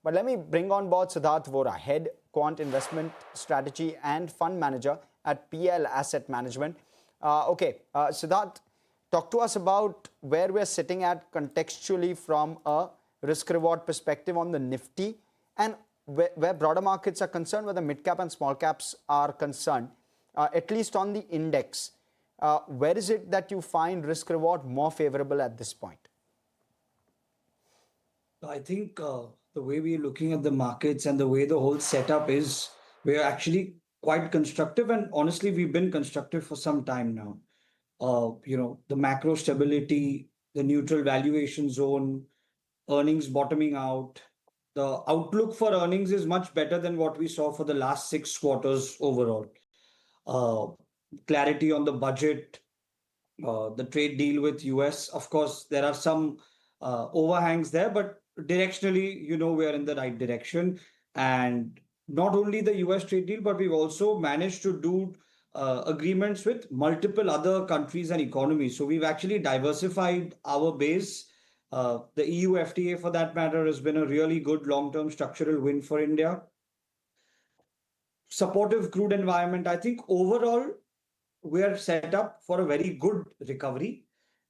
But let me bring on board Siddharth Vora, Head Quant Investment Strategy and Fund Manager at PL Asset Management. Siddharth, talk to us about where we're sitting at contextually from a risk-reward perspective on the Nifty, and where broader markets are concerned, where the mid-cap and small caps are concerned, at least on the index. Where is it that you find risk-reward more favorable at this point? I think the way we're looking at the markets and the way the whole setup is, we're actually quite constructive. And honestly, we've been constructive for some time now. The macro stability, the neutral valuation zone, earnings bottoming out. The outlook for earnings is much better than what we saw for the last 6 quarters overall. Uh, Clarity on the budget, the trade deal with US. Of course, there are some overhangs there, but directionally, we are in the right direction. And not only the US trade deal, but we've also managed to do agreements with multiple other countries and economies. So we've actually diversified our base. The EU FTA, for that matter, has been a really good long-term structural win for India. Supportive crude environment. I think overall, we are set up for a very good recovery.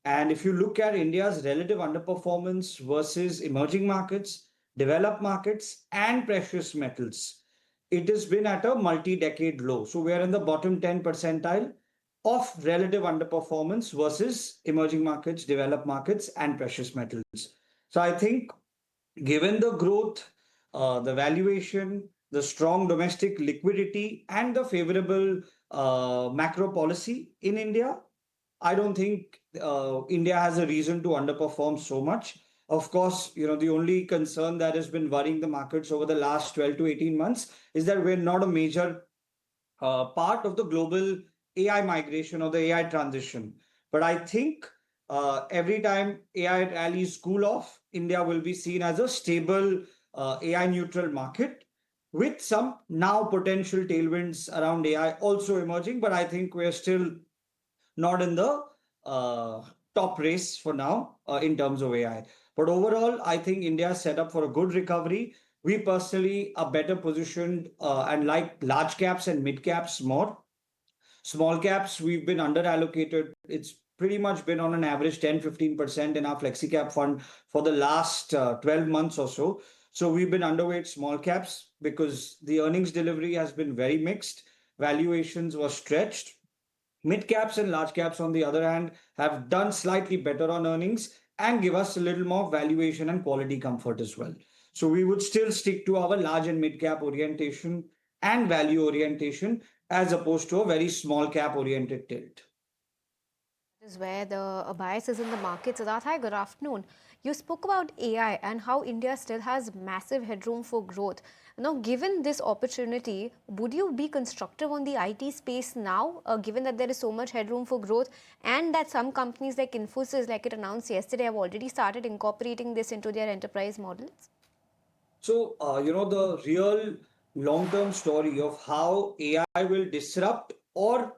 And if you look at India's relative underperformance versus emerging markets, developed markets, and precious metals, it has been at a multi-decade low. So we are in the bottom 10 percentile of relative underperformance versus emerging markets, developed markets, and precious metals. So I think given the growth, the valuation, the strong domestic liquidity, and the favorable macro policy in India, I don't think India has a reason to underperform so much. Of course, the only concern that has been worrying the markets over the last 12 to 18 months is that we're not a major part of the global AI migration or the AI transition. But I think every time AI rallies cool off, India will be seen as a stable AI neutral market with some now potential tailwinds around AI also emerging. But I think we're still not in the top race for now in terms of AI. But overall, I think India is set up for a good recovery. We personally are better positioned and like large caps and mid caps more. Small caps, we've been under allocated. It's pretty much been on an average 10-15% in our flexi cap fund for the last 12 months or so. So we've been underweight small caps because the earnings delivery has been very mixed. Valuations were stretched. Mid caps and large caps, on the other hand, have done slightly better on earnings and give us a little more valuation and quality comfort as well. So we would still stick to our large and mid cap orientation and value orientation as opposed to a very small cap oriented tilt. Is where the bias is in the market. Siddharth, hi, good afternoon. You spoke about AI and how India still has massive headroom for growth. Now, given this opportunity, would you be constructive on the IT space now, given that there is so much headroom for growth and that some companies like Infosys, like it announced yesterday, have already started incorporating this into their enterprise models? So, the real long-term story of how AI will disrupt or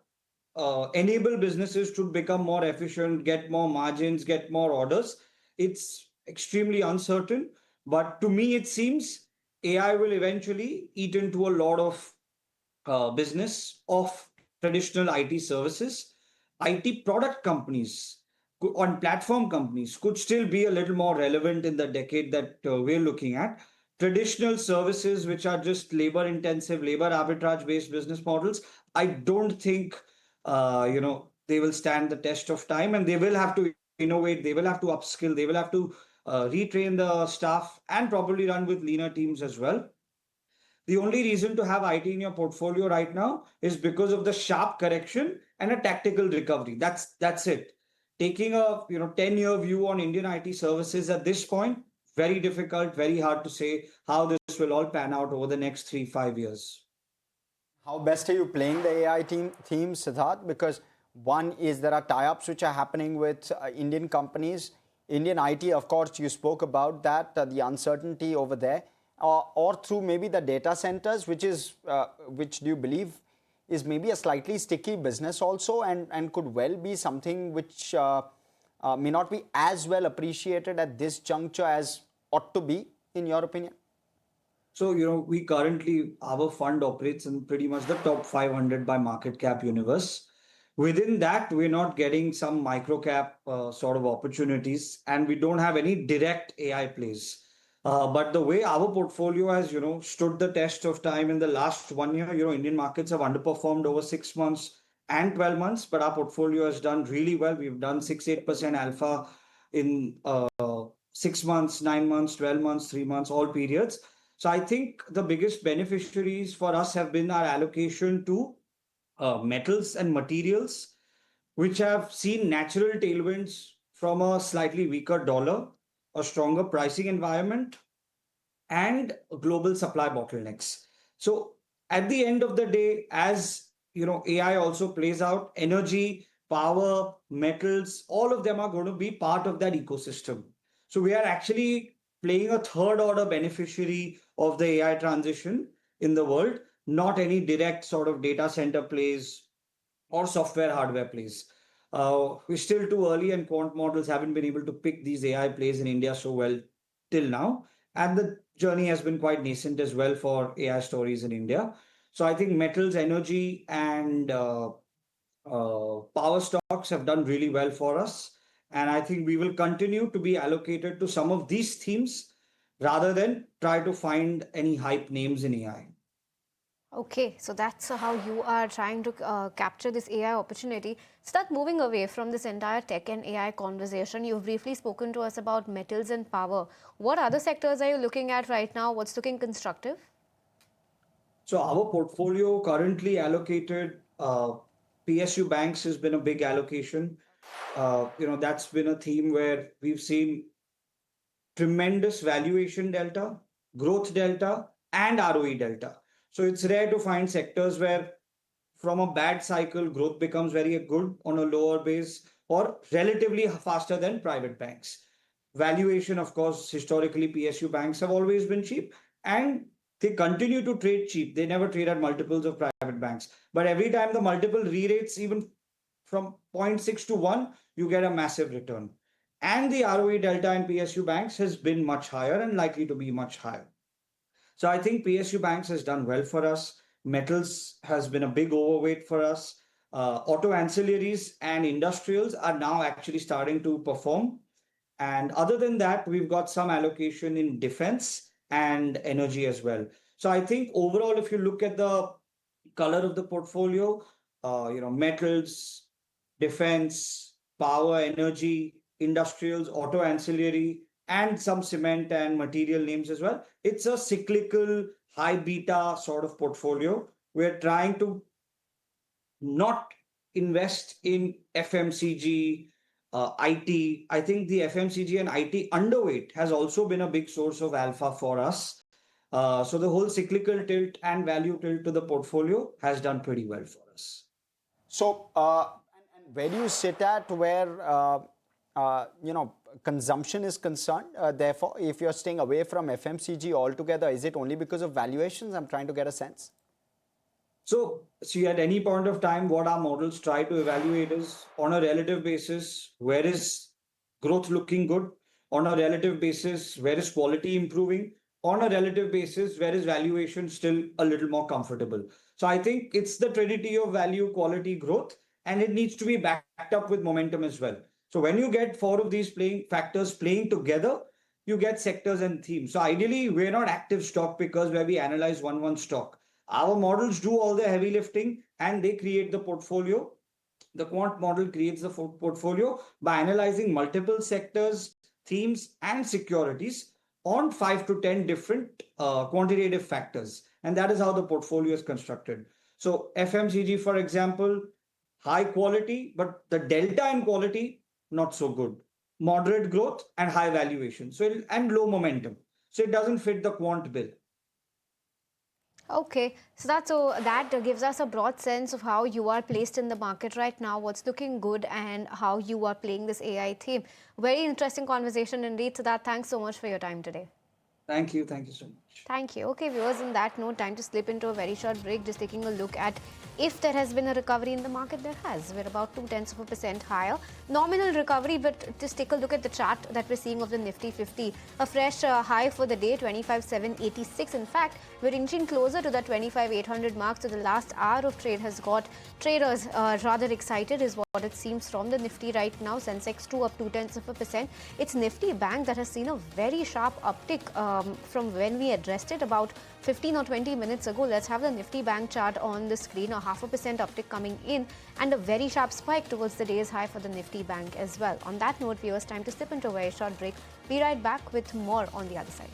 enable businesses to become more efficient, get more margins, get more orders, it's extremely uncertain. But to me, it seems AI will eventually eat into a lot of business of traditional IT services. IT product companies on platform companies could still be a little more relevant in the decade that we're looking at. Traditional services, which are just labor intensive, labor arbitrage based business models, I don't think they will stand the test of time, and they will have to innovate, they will have to upskill, they will have to retrain the staff and probably run with leaner teams as well. The only reason to have IT in your portfolio right now is because of the sharp correction and a tactical recovery. That's it. Taking a 10-year view on Indian IT services at this point, very difficult, very hard to say how this will all pan out over the next 3-5 years. How best are you playing the AI theme, Siddharth? Because one is there are tie-ups which are happening with Indian companies. Indian IT, of course, you spoke about that, the uncertainty over there, or through maybe the data centers, which do you believe is maybe a slightly sticky business also, and could well be something which may not be as well appreciated at this juncture as ought to be, in your opinion? So, we currently, our fund operates in pretty much the top 500 by market cap universe. Within that, we're not getting some micro cap sort of opportunities, and we don't have any direct AI plays. But the way our portfolio has, stood the test of time in the last 1 year, Indian markets have underperformed over 6 months and 12 months, but our portfolio has done really well. We've done 6-8% alpha in 6 months, 9 months, 12 months, 3 months, all periods. So I think the biggest beneficiaries for us have been our allocation to metals and materials, which have seen natural tailwinds from a slightly weaker dollar, a stronger pricing environment, and global supply bottlenecks. So at the end of the day, as AI also plays out, energy, power, metals, all of them are going to be part of that ecosystem. So we are actually playing a third order beneficiary of the AI transition in the world, not any direct sort of data center plays or software hardware plays. We're still too early, and quant models haven't been able to pick these AI plays in India so well till now. And the journey has been quite nascent as well for AI stories in India. So I think metals, energy, and power stocks have done really well for us. And I think we will continue to be allocated to some of these themes rather than try to find any hype names in AI. Okay, so that's how you are trying to capture this AI opportunity. Start moving away from this entire tech and AI conversation. You've briefly spoken to us about metals and power. What other sectors are you looking at right now? What's looking constructive? So our portfolio currently allocated, PSU banks has been a big allocation. That's been a theme where we've seen tremendous valuation delta, growth delta, and ROE delta. So it's rare to find sectors where from a bad cycle, growth becomes very good on a lower base or relatively faster than private banks. Valuation, of course, historically, PSU banks have always been cheap, and they continue to trade cheap. They never trade at multiples of private banks. But every time the multiple re rates, even from 0.6 to 1, you get a massive return. And the ROE delta in PSU banks has been much higher and likely to be much higher. So I think PSU banks has done well for us. Metals has been a big overweight for us. Auto ancillaries and industrials are now actually starting to perform. And other than that, we've got some allocation in defense and energy as well. So I think overall, if you look at the color of the portfolio, metals, defense, power, energy, industrials, auto ancillary, and some cement and material names as well. It's a cyclical, high beta sort of portfolio. We're trying to not invest in FMCG, IT. I think the FMCG and IT underweight has also been a big source of alpha for us. So the whole cyclical tilt and value tilt to the portfolio has done pretty well for us. So, and where do you sit at where, consumption is concerned? Therefore, if you're staying away from FMCG altogether, is it only because of valuations? I'm trying to get a sense. So, see, at any point of time, what our models try to evaluate is on a relative basis, where is growth looking good? On a relative basis, where is quality improving? On a relative basis, where is valuation still a little more comfortable? So I think it's the trinity of value, quality, growth, and it needs to be backed up with momentum as well. So when you get four of these factors playing together, you get sectors and themes. So ideally, we're not active stock pickers where we analyze one stock. Our models do all the heavy lifting and they create the portfolio. The quant model creates the portfolio by analyzing multiple sectors, themes, and securities on 5 to 10 different quantitative factors. And that is how the portfolio is constructed. So FMCG, for example, high quality, but the delta in quality, not so good. Moderate growth and high valuation. And low momentum. So it doesn't fit the quant bill. Okay, so that gives us a broad sense of how you are placed in the market right now, what's looking good, and how you are playing this AI theme. Very interesting conversation indeed. So that thanks so much for your time today. Thank you so much. Thank you. Okay, viewers, on that note, time to slip into a very short break. Just taking a look at if there has been a recovery in the market. There has. We're about 0.2% higher. Nominal recovery, but just take a look at the chart that we're seeing of the Nifty 50. A fresh high for the day, 25,786. In fact, we're inching closer to the 25,800 mark. So the last hour of trade has got traders rather excited, is what it seems from the Nifty right now. Sensex 2 up 0.2%. It's Nifty Bank that has seen a very sharp uptick from when we addressed it about 15 or 20 minutes ago. Let's have the Nifty Bank chart on the screen. A 0.5% uptick coming in and a very sharp spike towards the day's high for the Nifty Bank as well. On that note, viewers, time to slip into a very short break. Be right back with more on the other side.